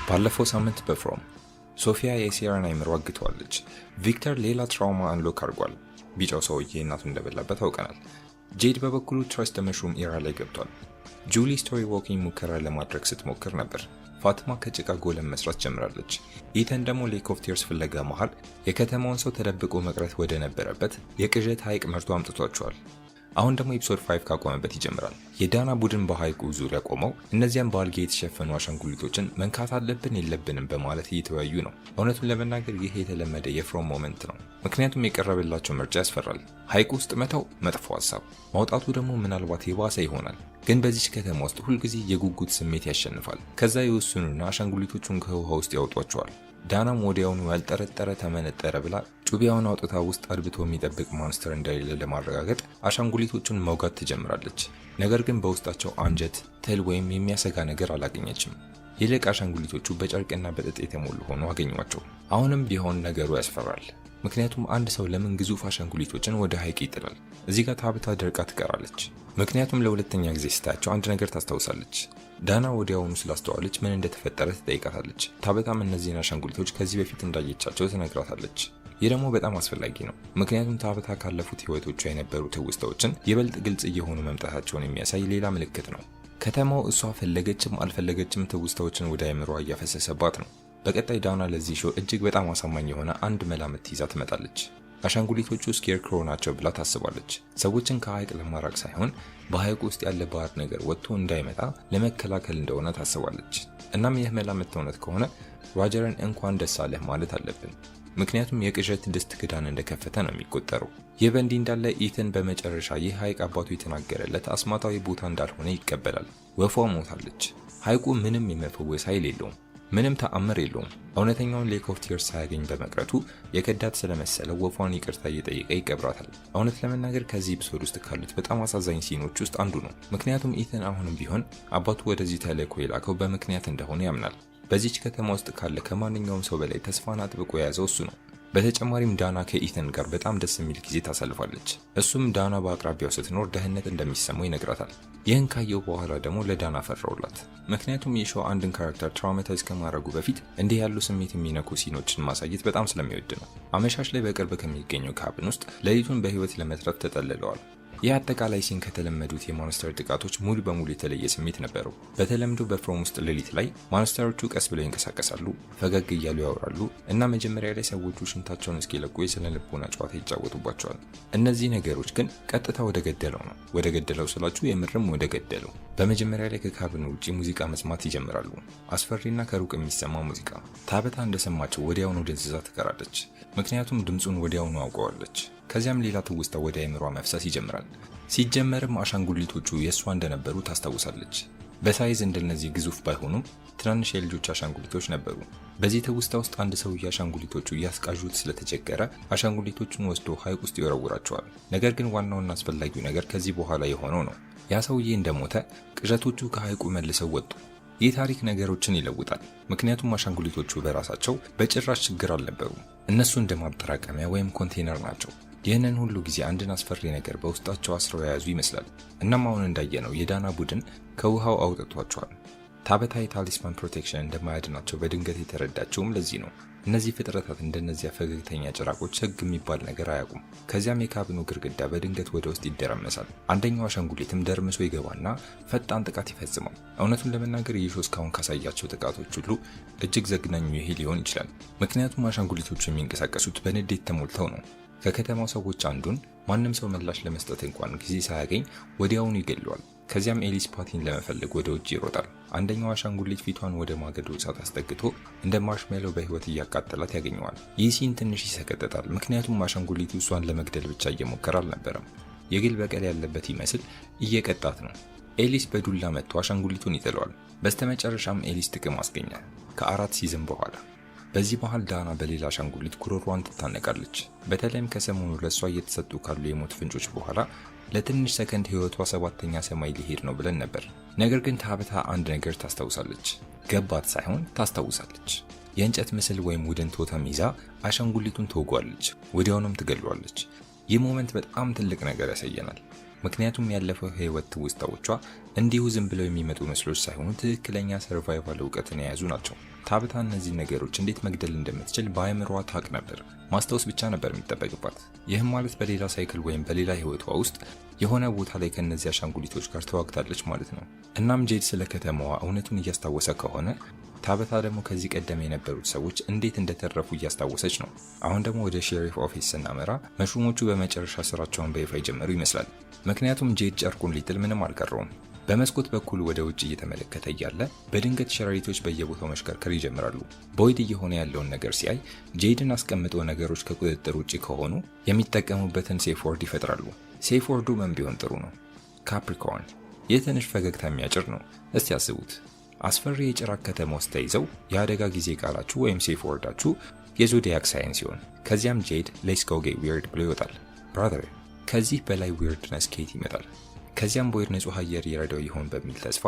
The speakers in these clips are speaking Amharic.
ባለፈው ሳምንት በፍሮም ሶፊያ የሲራን አይምሮ አግተዋለች። ቪክተር ሌላ ትራውማ አንሎክ አድርጓል። ቢጫው ሰውዬ እናቱ እንደበላበት አውቀናል። ጄድ በበኩሉ ትረስት መሽሩም ኢራ ላይ ገብቷል። ጁሊ ስቶሪ ዎኪንግ ሙከራ ለማድረግ ስትሞክር ነበር። ፋቲማ ከጭቃ ጎለም መስራት ጀምራለች። ኢተን ደግሞ ሌክ ኦፍ ቲርስ ፍለጋ መሃል የከተማውን ሰው ተደብቆ መቅረት ወደ ነበረበት የቅዠት ሐይቅ መርቶ አምጥቷቸዋል። አሁን ደግሞ ኤፒሶድ 5 ካቆመበት ይጀምራል። የዳና ቡድን በሐይቁ ዙሪያ ቆመው እነዚያን በአልጌ የተሸፈኑ አሻንጉሊቶችን መንካት አለብን የለብንም በማለት እየተወያዩ ነው። እውነቱን ለመናገር ይህ የተለመደ የፍሮም ሞመንት ነው። ምክንያቱም የቀረበላቸው ምርጫ ያስፈራል። ሐይቁ ውስጥ መተው መጥፎ ሀሳብ፣ ማውጣቱ ደግሞ ምናልባት የባሰ ይሆናል። ግን በዚች ከተማ ውስጥ ሁልጊዜ የጉጉት ስሜት ያሸንፋል። ከዛ ይወስኑና አሻንጉሊቶቹን ከውሃ ውስጥ ያወጧቸዋል። ዳናም ወዲያውኑ ያልጠረጠረ ተመነጠረ ብላ ጩቤዋን አውጥታ ውስጥ አድብቶ የሚጠብቅ ማንስተር እንደሌለ ለማረጋገጥ አሻንጉሊቶቹን መውጋት ትጀምራለች። ነገር ግን በውስጣቸው አንጀት፣ ትል ወይም የሚያሰጋ ነገር አላገኘችም። ይልቅ አሻንጉሊቶቹ በጨርቅና በጥጥ የተሞሉ ሆኖ አገኟቸው። አሁንም ቢሆን ነገሩ ያስፈራል። ምክንያቱም አንድ ሰው ለምን ግዙፍ አሻንጉሊቶችን ወደ ሐይቅ ይጥላል? እዚህ ጋር ታብታ ደርቃ ትቀራለች። ምክንያቱም ለሁለተኛ ጊዜ ስታያቸው አንድ ነገር ታስታውሳለች። ዳና ወዲያውኑ ስላስተዋለች ምን እንደተፈጠረ ትጠይቃታለች። ታበታም እነዚህን አሻንጉሊቶች ከዚህ በፊት እንዳየቻቸው ትነግራታለች። ይህ ደግሞ በጣም አስፈላጊ ነው። ምክንያቱም ታበታ ካለፉት ህይወቶቿ የነበሩ ትውስታዎችን ይበልጥ ግልጽ እየሆኑ መምጣታቸውን የሚያሳይ ሌላ ምልክት ነው። ከተማው እሷ ፈለገችም አልፈለገችም ትውስታዎችን ወደ አእምሯ እያፈሰሰባት ነው። በቀጣይ ዳና ለዚህ ሾው እጅግ በጣም አሳማኝ የሆነ አንድ መላምት ይዛ ትመጣለች። አሻንጉሊቶቹ ስኬርክሮ ናቸው ብላ ታስባለች። ሰዎችን ከሐይቅ ለማራቅ ሳይሆን በሐይቁ ውስጥ ያለ ባዕድ ነገር ወጥቶ እንዳይመጣ ለመከላከል እንደሆነ ታስባለች። እናም ይህ መላምት እውነት ከሆነ ሮጀርን እንኳን ደስ አለህ ማለት አለብን። ምክንያቱም የቅዠት ድስት ክዳን እንደከፈተ ነው የሚቆጠረው። ይህ በእንዲህ እንዳለ ኢተን በመጨረሻ ይህ ሐይቅ አባቱ የተናገረለት አስማታዊ ቦታ እንዳልሆነ ይቀበላል። ወፏ ሞታለች። ሐይቁ ምንም የመፈወስ ኃይል የለውም። ምንም ተአምር የለውም። እውነተኛውን ሌክ ኦፍ ቲርስ ሳያገኝ በመቅረቱ የከዳት ስለመሰለው ወፏን ይቅርታ እየጠየቀ ይቀብራታል። እውነት ለመናገር ከዚህ ኤፒሶድ ውስጥ ካሉት በጣም አሳዛኝ ሲኖች ውስጥ አንዱ ነው። ምክንያቱም ኢተን አሁንም ቢሆን አባቱ ወደዚህ ተልእኮ የላከው በምክንያት እንደሆነ ያምናል። በዚች ከተማ ውስጥ ካለ ከማንኛውም ሰው በላይ ተስፋን አጥብቆ የያዘው እሱ ነው። በተጨማሪም ዳና ከኢተን ጋር በጣም ደስ የሚል ጊዜ ታሳልፋለች። እሱም ዳና በአቅራቢያው ስትኖር ደህንነት እንደሚሰማው ይነግራታል። ይህን ካየው በኋላ ደግሞ ለዳና ፈራውላት። ምክንያቱም የሾው አንድን ካራክተር ትራውማታይዝ ከማድረጉ በፊት እንዲህ ያሉ ስሜት የሚነኩ ሲኖችን ማሳየት በጣም ስለሚወድ ነው። አመሻሽ ላይ በቅርብ ከሚገኘው ካብን ውስጥ ሌሊቱን በህይወት ለመትረፍ ተጠልለዋል። ይህ አጠቃላይ ሲን ከተለመዱት የሞንስተር ጥቃቶች ሙሉ በሙሉ የተለየ ስሜት ነበረው። በተለምዶ በፍሮም ውስጥ ሌሊት ላይ ሞንስተሮቹ ቀስ ብለው ይንቀሳቀሳሉ፣ ፈገግ እያሉ ያወራሉ እና መጀመሪያ ላይ ሰዎቹ ሽንታቸውን እስኪለቁ የስነ ልቦና ጨዋታ ይጫወቱባቸዋል። እነዚህ ነገሮች ግን ቀጥታ ወደ ገደለው ነው። ወደ ገደለው ስላችሁ የምርም ወደ ገደለው። በመጀመሪያ ላይ ከካብኑ ውጪ ሙዚቃ መስማት ይጀምራሉ። አስፈሪና ከሩቅ የሚሰማ ሙዚቃ። ታበታ እንደሰማቸው ወዲያውኑ ደንዝዛ ትቀራለች። ምክንያቱም ድምፁን ወዲያውኑ አውቀዋለች። ከዚያም ሌላ ትውስታ ወደ አእምሯ መፍሰስ ይጀምራል። ሲጀመርም አሻንጉሊቶቹ የእሷ እንደነበሩ ታስታውሳለች። በሳይዝ እንደነዚህ ግዙፍ ባይሆኑም ትናንሽ የልጆች አሻንጉሊቶች ነበሩ። በዚህ ትውስታ ውስጥ አንድ ሰውዬ አሻንጉሊቶቹ እያስቃዡት ስለተቸገረ አሻንጉሊቶቹን ወስዶ ሐይቅ ውስጥ ይወረውራቸዋል። ነገር ግን ዋናውና አስፈላጊው ነገር ከዚህ በኋላ የሆነው ነው። ያ ሰውዬ እንደሞተ ቅዠቶቹ ከሐይቁ መልሰው ወጡ። ይህ ታሪክ ነገሮችን ይለውጣል። ምክንያቱም አሻንጉሊቶቹ በራሳቸው በጭራሽ ችግር አልነበሩም። እነሱ እንደ ማጠራቀሚያ ወይም ኮንቴነር ናቸው። ይህንን ሁሉ ጊዜ አንድን አስፈሪ ነገር በውስጣቸው አስረው የያዙ ይመስላል። እናም አሁን እንዳየነው የዳና ቡድን ከውሃው አውጥቷቸዋል። ታበታ የታሊስማን ፕሮቴክሽን እንደማያድናቸው በድንገት የተረዳቸውም ለዚህ ነው። እነዚህ ፍጥረታት እንደነዚያ ፈገግተኛ ጭራቆች ሕግ የሚባል ነገር አያውቁም። ከዚያም የካብኑ ግድግዳ በድንገት ወደ ውስጥ ይደረመሳል። አንደኛው አሻንጉሊትም ደርምሶ ይገባና ፈጣን ጥቃት ይፈጽማል። እውነቱን ለመናገር ይህ ሾው እስካሁን ካሳያቸው ጥቃቶች ሁሉ እጅግ ዘግናኙ ይሄ ሊሆን ይችላል። ምክንያቱም አሻንጉሊቶቹ የሚንቀሳቀሱት በንዴት ተሞልተው ነው። ከከተማው ሰዎች አንዱን ማንም ሰው ምላሽ ለመስጠት እንኳን ጊዜ ሳያገኝ ወዲያውኑ ይገድለዋል። ከዚያም ኤሊስ ፓቲን ለመፈለግ ወደ ውጭ ይሮጣል። አንደኛው አሻንጉሊት ፊቷን ወደ ማገዶ እሳት አስጠግቶ እንደ ማርሽሜሎ በህይወት እያቃጠላት ያገኘዋል። ይህ ሲን ትንሽ ይሰቀጥጣል። ምክንያቱም አሻንጉሊቱ እሷን ለመግደል ብቻ እየሞከረ አልነበረም። የግል በቀል ያለበት ይመስል እየቀጣት ነው። ኤሊስ በዱላ መጥቶ አሻንጉሊቱን ይጥለዋል። በስተመጨረሻም ኤሊስ ጥቅም አስገኘ ከ4 ሲዝን በኋላ። በዚህ መሃል ዳና በሌላ አሻንጉሊት ጉሮሯን ትታነቃለች። በተለይም ከሰሞኑ ለእሷ እየተሰጡ ካሉ የሞት ፍንጮች በኋላ ለትንሽ ሰከንድ ህይወቷ 7ኛ ሰማይ ሊሄድ ነው ብለን ነበር። ነገር ግን ታበታ አንድ ነገር ታስታውሳለች። ገባት ሳይሆን ታስታውሳለች። የእንጨት ምስል ወይም ውድን ቶተም ይዛ አሻንጉሊቱን ትወጓለች፣ ወዲያውኑም ትገድሏለች። ይህ ሞመንት በጣም ትልቅ ነገር ያሳየናል። ምክንያቱም ያለፈው ህይወት ትውስታዎቿ እንዲሁ ዝም ብለው የሚመጡ መስሎች ሳይሆኑ ትክክለኛ ሰርቫይቫል እውቀትን የያዙ ናቸው። ታበታ እነዚህ ነገሮች እንዴት መግደል እንደምትችል በአእምሮዋ ታውቅ ነበር። ማስታወስ ብቻ ነበር የሚጠበቅባት። ይህም ማለት በሌላ ሳይክል ወይም በሌላ ህይወቷ ውስጥ የሆነ ቦታ ላይ ከነዚህ አሻንጉሊቶች ጋር ተዋግታለች ማለት ነው። እናም ጄድ ስለ ከተማዋ እውነቱን እያስታወሰ ከሆነ ታበታ ደግሞ ከዚህ ቀደም የነበሩት ሰዎች እንዴት እንደተረፉ እያስታወሰች ነው። አሁን ደግሞ ወደ ሼሪፍ ኦፊስ ስናመራ መሽሩሞቹ በመጨረሻ ስራቸውን በይፋ የጀመሩ ይመስላል። ምክንያቱም ጄድ ጨርቁን ሊጥል ምንም አልቀረውም። በመስኮት በኩል ወደ ውጭ እየተመለከተ እያለ በድንገት ሸረሪቶች በየቦታው መሽከርከር ይጀምራሉ። ቦይድ እየሆነ ያለውን ነገር ሲያይ ጄድን አስቀምጦ ነገሮች ከቁጥጥር ውጭ ከሆኑ የሚጠቀሙበትን ሴፍ ወርድ ይፈጥራሉ። ሴፍ ወርዱ ምን ቢሆን ጥሩ ነው? ካፕሪኮርን። ይህ ትንሽ ፈገግታ የሚያጭር ነው። እስቲ ያስቡት። አስፈሪ የጭራቅ ከተማ ውስጥ ተይዘው የአደጋ ጊዜ ቃላችሁ ወይም ሴፍ ወርዳችሁ የዞዲያክ ሳይን ሲሆን ከዚያም ጄድ ሌትስ ጎ ጌት ዊርድ ብሎ ይወጣል። ብራዘር፣ ከዚህ በላይ ዊርድነስ ከየት ይመጣል? ከዚያም ቦይድ ንጹህ አየር ይረዳው ይሆን በሚል ተስፋ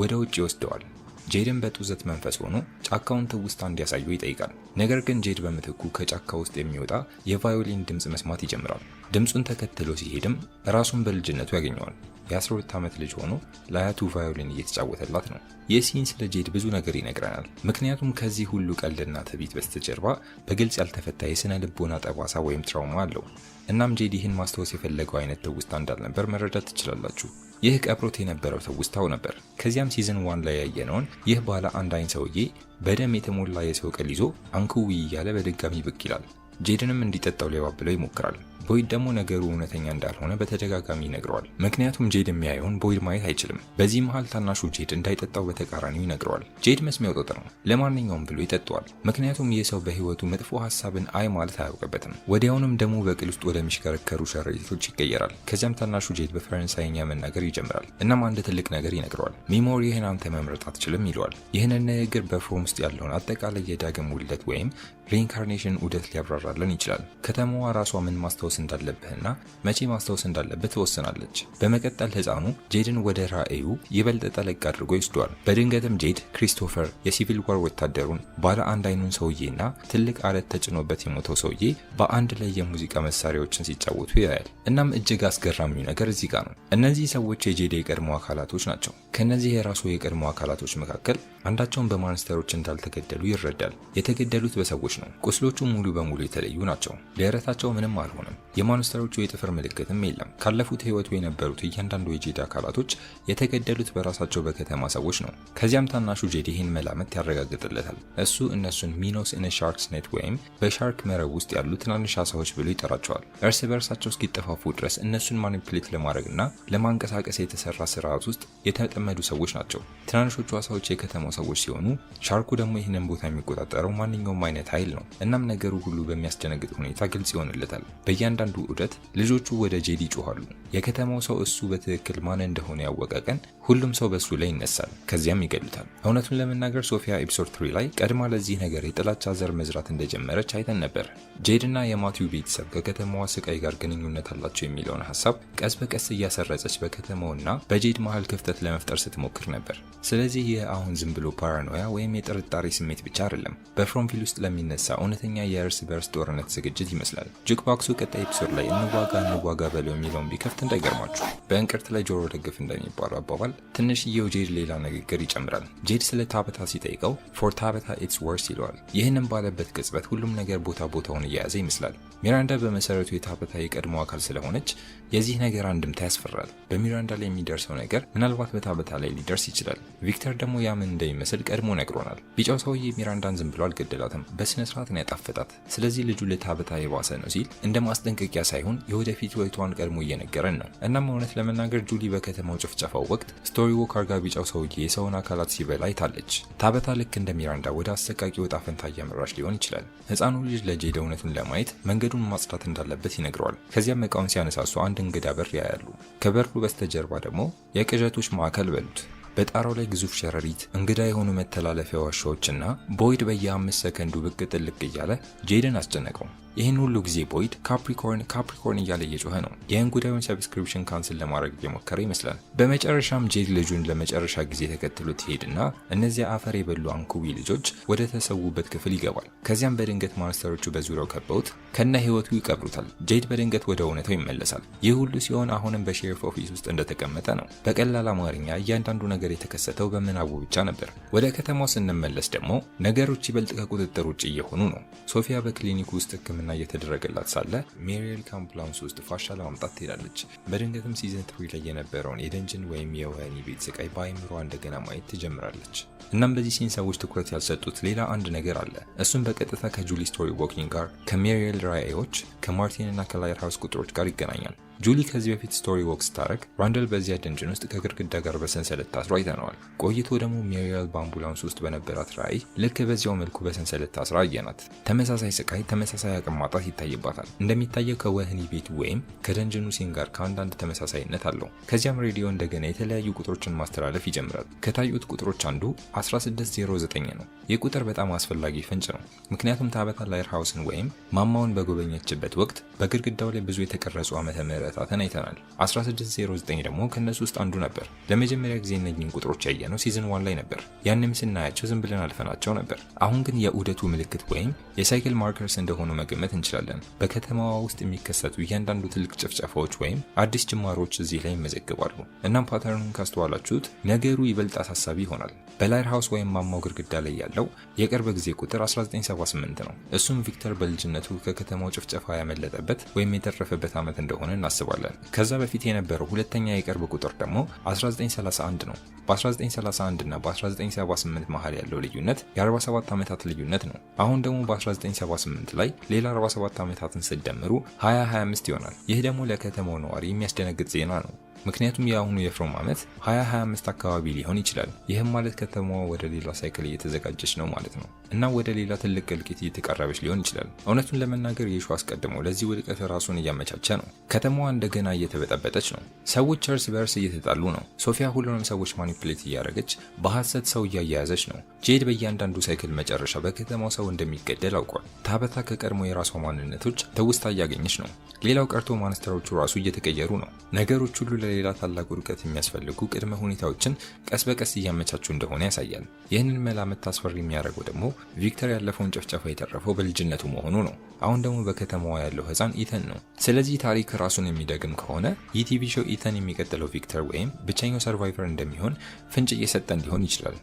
ወደ ውጭ ይወስደዋል። ጄድን በጡዘት መንፈስ ሆኖ ጫካውን ትውስታ እንዲያሳዩ ይጠይቃል። ነገር ግን ጄድ በምትኩ ከጫካ ውስጥ የሚወጣ የቫዮሊን ድምፅ መስማት ይጀምራል። ድምፁን ተከትሎ ሲሄድም ራሱን በልጅነቱ ያገኘዋል። የ12 ዓመት ልጅ ሆኖ ለአያቱ ቫዮሊን እየተጫወተላት ነው። ይህ ሲን ስለ ጄድ ብዙ ነገር ይነግረናል። ምክንያቱም ከዚህ ሁሉ ቀልድና ትዕቢት በስተጀርባ በግልጽ ያልተፈታ የስነ ልቦና ጠባሳ ወይም ትራውማ አለው። እናም ጄድ ይህን ማስታወስ የፈለገው አይነት ትውስታ እንዳልነበር መረዳት ትችላላችሁ። ይህ ቀብሮት የነበረው ትውስታው ነበር። ከዚያም ሲዝን 1 ላይ ያየነውን ይህ ባለ አንድ አይን ሰውዬ በደም የተሞላ የሰው ቅል ይዞ አንኩዊ እያለ በድጋሚ ብቅ ይላል። ጄድንም እንዲጠጣው ሊያባብለው ይሞክራል። ቦይድ ደግሞ ነገሩ እውነተኛ እንዳልሆነ በተደጋጋሚ ይነግረዋል። ምክንያቱም ጄድ የሚያየውን ቦይድ ማየት አይችልም። በዚህ መሃል ታናሹ ጄድ እንዳይጠጣው በተቃራኒው ይነግረዋል። ጄድ መስሚያው ጠጠር ነው። ለማንኛውም ብሎ ይጠጣዋል። ምክንያቱም ይህ ሰው በህይወቱ መጥፎ ሀሳብን አይ ማለት አያውቅበትም። ወዲያውንም ደሙ በቅል ውስጥ ወደሚሽከረከሩ ሸረሪቶች ይቀየራል። ከዚያም ታናሹ ጄድ በፈረንሳይኛ መናገር ይጀምራል። እናም አንድ ትልቅ ነገር ይነግረዋል። ሚሞሪህን አንተ መምረጥ አትችልም ይለዋል። ይህንን ንግግር በፍሮም ውስጥ ያለውን አጠቃላይ የዳግም ውልደት ወይም ሪኢንካርኔሽን ዑደት ሊያብራራልን ይችላል። ከተማዋ ራሷ ምን ማስታወስ እንዳለብህና መቼ ማስታወስ እንዳለብህ ትወስናለች። በመቀጠል ህፃኑ ጄድን ወደ ራእዩ ይበልጥ ጠለቅ አድርጎ ይወስደዋል። በድንገትም ጄድ ክሪስቶፈር የሲቪል ዋር ወታደሩን ባለ አንድ አይኑን ሰውዬና ትልቅ አለት ተጭኖበት የሞተው ሰውዬ በአንድ ላይ የሙዚቃ መሳሪያዎችን ሲጫወቱ ያያል። እናም እጅግ አስገራሚው ነገር እዚህ ጋር ነው። እነዚህ ሰዎች የጄድ የቀድሞ አካላቶች ናቸው። ከነዚህ የራሱ የቀድሞ አካላቶች መካከል አንዳቸውን በማንስተሮች እንዳልተገደሉ ይረዳል። የተገደሉት በሰዎች ነው። ቁስሎቹ ሙሉ በሙሉ የተለዩ ናቸው። ደረታቸው ምንም አልሆነም። የማንስተሮቹ የጥፍር ምልክትም የለም። ካለፉት ህይወቱ የነበሩት እያንዳንዱ የጄድ አካላቶች የተገደሉት በራሳቸው በከተማ ሰዎች ነው። ከዚያም ታናሹ ጄድ ይህን መላመት ያረጋግጥለታል። እሱ እነሱን ሚኖስ ኢን ሻርክስ ኔት ወይም በሻርክ መረብ ውስጥ ያሉ ትናንሽ አሳዎች ብሎ ይጠራቸዋል። እርስ በርሳቸው እስኪጠፋፉ ድረስ እነሱን ማኒፕሌት ለማድረግና ለማንቀሳቀስ የተሰራ ስርዓት ውስጥ የተጠመዱ ሰዎች ናቸው። ትናንሾቹ አሳዎች የከተማው ሰዎች ሲሆኑ ሻርኩ ደግሞ ይህንን ቦታ የሚቆጣጠረው ማንኛውም አይነት ኃይል ነው። እናም ነገሩ ሁሉ በሚያስደነግጥ ሁኔታ ግልጽ ይሆንለታል። በእያንዳንዱ ዑደት ልጆቹ ወደ ጄድ ይጮኻሉ። የከተማው ሰው እሱ በትክክል ማን እንደሆነ ያወቀ ቀን ሁሉም ሰው በሱ ላይ ይነሳል፣ ከዚያም ይገሉታል። እውነቱን ለመናገር ሶፊያ ኤፒሶድ 3 ላይ ቀድማ ለዚህ ነገር የጥላቻ ዘር መዝራት እንደጀመረች አይተን ነበር። ጄድና የማቲው ቤተሰብ ከከተማዋ ስቃይ ጋር ግንኙነት አላቸው የሚለውን ሀሳብ ቀስ በቀስ እያሰረጸች በከተማውና በጄድ መሃል ክፍተት ለመፍጠር ስትሞክር ነበር። ስለዚህ ይህ አሁን ዝም ብሎ ፓራኖያ ወይም የጥርጣሬ ስሜት ብቻ አይደለም፣ በፍሮምቪል ውስጥ ለሚነሳ እውነተኛ የእርስ በርስ ጦርነት ዝግጅት ይመስላል። ጁክባክሱ ቀጣይ ኤፒሶድ ላይ እንዋጋ በለው የሚለውን ቢከፍት እንዳይገርማችሁ። በእንቅርት ላይ ጆሮ ደግፍ እንደሚባለው አባባል ትንሽዬው ጄድ ሌላ ንግግር ይጨምራል። ጄድ ስለ ታበታ ሲጠይቀው ፎር ታበታ ኢትስ ወርስ ይለዋል። ይህንን ባለበት ቅጽበት ሁሉም ነገር ቦታውን እየያዘ ይመስላል። ሚራንዳ በመሰረቱ የታበታ የቀድሞ አካል ስለሆነች የዚህ ነገር አንድምታ ያስፈራል። በሚራንዳ ላይ የሚደርሰው ነገር ምናልባት በታበታ ላይ ሊደርስ ይችላል። ቪክተር ደግሞ ያምን እንደሚመስል ቀድሞ ነግሮናል። ቢጫው ሰውዬ ሚራንዳን ዝም ብሎ አልገደላትም፣ በስነ ስርዓት ነው ያጣፈጣት። ስለዚህ ልጁ ለታበታ የባሰ ነው ሲል እንደ ማስጠንቀቂያ ሳይሆን የወደፊት ህይወቷን ቀድሞ እየነገረን ነው። እናም እውነት ለመናገር ጁሊ በከተማው ጭፍጨፋው ወቅት ስቶሪ ዎክ አርጋ ቢጫው ሰውዬ የሰውን አካላት ሲበላ አይታለች። ታበታ ልክ እንደ ሚራንዳ ወደ አሰቃቂ ወጣ ፈንታ እያመራች ሊሆን ይችላል። ህፃኑ ልጅ ለጄድ እውነቱን ለማየት መንገዱን ማጽዳት እንዳለበት ይነግረዋል። ከዚያም እቃውን ሲያነሳሱ አንድ እንግዳ በር ያያሉ። ከበሩ በስተጀርባ ደግሞ የቅዠቶች ማዕከል በሉት። በጣራው ላይ ግዙፍ ሸረሪት፣ እንግዳ የሆኑ መተላለፊያ ዋሻዎችና ቦይድ በየ5 ሰከንዱ ብቅ ጥልቅ እያለ ጄድን አስጨነቀው። ይህን ሁሉ ጊዜ ቦይድ ካፕሪኮርን እያለ እየጮኸ ነው። ይህን ጉዳዩን ሰብስክሪፕሽን ካንስል ለማድረግ እየሞከረ ይመስላል። በመጨረሻም ጄድ ልጁን ለመጨረሻ ጊዜ ተከትሎት ይሄድና እነዚያ አፈር የበሉ አንኩቢ ልጆች ወደ ተሰዉበት ክፍል ይገባል። ከዚያም በድንገት ማንስተሮቹ በዙሪያው ከበውት ከነ ህይወቱ ይቀብሩታል። ጄድ በድንገት ወደ እውነታው ይመለሳል። ይህ ሁሉ ሲሆን አሁንም በሼሪፍ ኦፊስ ውስጥ እንደተቀመጠ ነው። በቀላል አማርኛ እያንዳንዱ ነገር የተከሰተው በምናቡ ብቻ ነበር። ወደ ከተማው ስንመለስ ደግሞ ነገሮች ይበልጥ ከቁጥጥር ውጭ እየሆኑ ነው። ሶፊያ በክሊኒክ ውስጥ ሕክምና እየተደረገላት ሳለ ሜሪየል ከአምቡላንስ ውስጥ ፋሻ ለማምጣት ትሄዳለች። በድንገትም ሲዝን 3 ላይ የነበረውን የደንጅን ወይም የወህኒ ቤት ስቃይ በአይምሯ እንደገና ማየት ትጀምራለች። እናም በዚህ ሲን ሰዎች ትኩረት ያልሰጡት ሌላ አንድ ነገር አለ። እሱም በቀጥታ ከጁሊ ስቶሪ ዎኪንግ ጋር፣ ከሜሪየል ራእዮች፣ ከማርቲን እና ከላይት ሃውስ ቁጥሮች ጋር ይገናኛል። ጁሊ ከዚህ በፊት ስቶሪ ዎክ ስታረግ ራንደል በዚያ ደንጅን ውስጥ ከግድግዳ ጋር በሰንሰለት ታስሮ አይተነዋል። ቆይቶ ደግሞ ሜሪየል በአምቡላንስ ውስጥ በነበራት ራእይ ልክ በዚያው መልኩ በሰንሰለት ታስራ አየናት። ተመሳሳይ ስቃይ፣ ተመሳሳይ አቅም ማጣት ይታይባታል። እንደሚታየው ከወህኒ ቤቱ ወይም ከደንጅኑ ሲን ጋር ከአንዳንድ ተመሳሳይነት አለው። ከዚያም ሬዲዮ እንደገና የተለያዩ ቁጥሮችን ማስተላለፍ ይጀምራል። ከታዩት ቁጥሮች አንዱ 1609 ነው። ይህ ቁጥር በጣም አስፈላጊ ፍንጭ ነው። ምክንያቱም ታበታ ላይት ሃውስን ወይም ማማውን በጎበኘችበት ወቅት በግድግዳው ላይ ብዙ የተቀረጹ ዓመተ ምህረታትን አይተናል። 1609 ደግሞ ከነሱ ውስጥ አንዱ ነበር። ለመጀመሪያ ጊዜ እነኚህን ቁጥሮች ያየነው ሲዝን 1 ላይ ነበር። ያንም ስናያቸው ዝም ብለን አልፈናቸው ነበር። አሁን ግን የዑደቱ ምልክት ወይም የሳይክል ማርከርስ እንደሆኑ መገመት እንችላለን። በከተማዋ ውስጥ የሚከሰቱ እያንዳንዱ ትልቅ ጭፍጨፋዎች ወይም አዲስ ጅማሮች እዚህ ላይ ይመዘግባሉ። እናም ፓተርኑን ካስተዋላችሁት ነገሩ ይበልጥ አሳሳቢ ይሆናል። በላይት ሃውስ ወይም ማማው ግድግዳ ላይ ያለው የቅርብ ጊዜ ቁጥር 1978 ነው። እሱም ቪክተር በልጅነቱ ከከተማው ጭፍጨፋ ያመለጠበት ወይም የተረፈበት ዓመት እንደሆነ እናስባለን። ከዛ በፊት የነበረው ሁለተኛ የቅርብ ቁጥር ደግሞ 1931 ነው። በ1931 እና በ1978 መሃል ያለው ልዩነት የ47 ዓመታት ልዩነት ነው። አሁን ደግሞ በ1978 ላይ ሌላ 47 ዓመታትን ስደምሩ 2025 ይሆናል። ይህ ደግሞ ለከተማው ነዋሪ የሚያስደነግጥ ዜና ነው። ምክንያቱም የአሁኑ የፍሮም ዓመት 2025 አካባቢ ሊሆን ይችላል። ይህም ማለት ከተማዋ ወደ ሌላ ሳይክል እየተዘጋጀች ነው ማለት ነው እና ወደ ሌላ ትልቅ እልቂት እየተቃረበች ሊሆን ይችላል። እውነቱን ለመናገር የሹ አስቀድሞ ለዚህ ውድቀት ራሱን እያመቻቸ ነው። ከተማዋ እንደገና እየተበጠበጠች ነው። ሰዎች እርስ በእርስ እየተጣሉ ነው። ሶፊያ ሁሉንም ሰዎች ማኒፕሌት እያደረገች በሐሰት ሰው እያያያዘች ነው። ጄድ በእያንዳንዱ ሳይክል መጨረሻ በከተማው ሰው እንደሚገደል አውቋል። ታበታ ከቀድሞ የራሷ ማንነቶች ትውስታ እያገኘች ነው። ሌላው ቀርቶ ማንስተሮቹ ራሱ እየተቀየሩ ነው። ነገሮች ሁሉ ለሌላ ታላቅ ውድቀት የሚያስፈልጉ ቅድመ ሁኔታዎችን ቀስ በቀስ እያመቻቹ እንደሆነ ያሳያል። ይህንን መላምት አስፈሪ የሚያደርገው ደግሞ ቪክተር ያለፈውን ጭፍጨፋ የተረፈው በልጅነቱ መሆኑ ነው። አሁን ደግሞ በከተማዋ ያለው ሕፃን ኢተን ነው። ስለዚህ ታሪክ ራሱን የሚደግም ከሆነ የቲቪ ሾው ኢተን የሚቀጥለው ቪክተር ወይም ብቸኛው ሰርቫይቨር እንደሚሆን ፍንጭ እየሰጠ እንዲሆን ይችላል።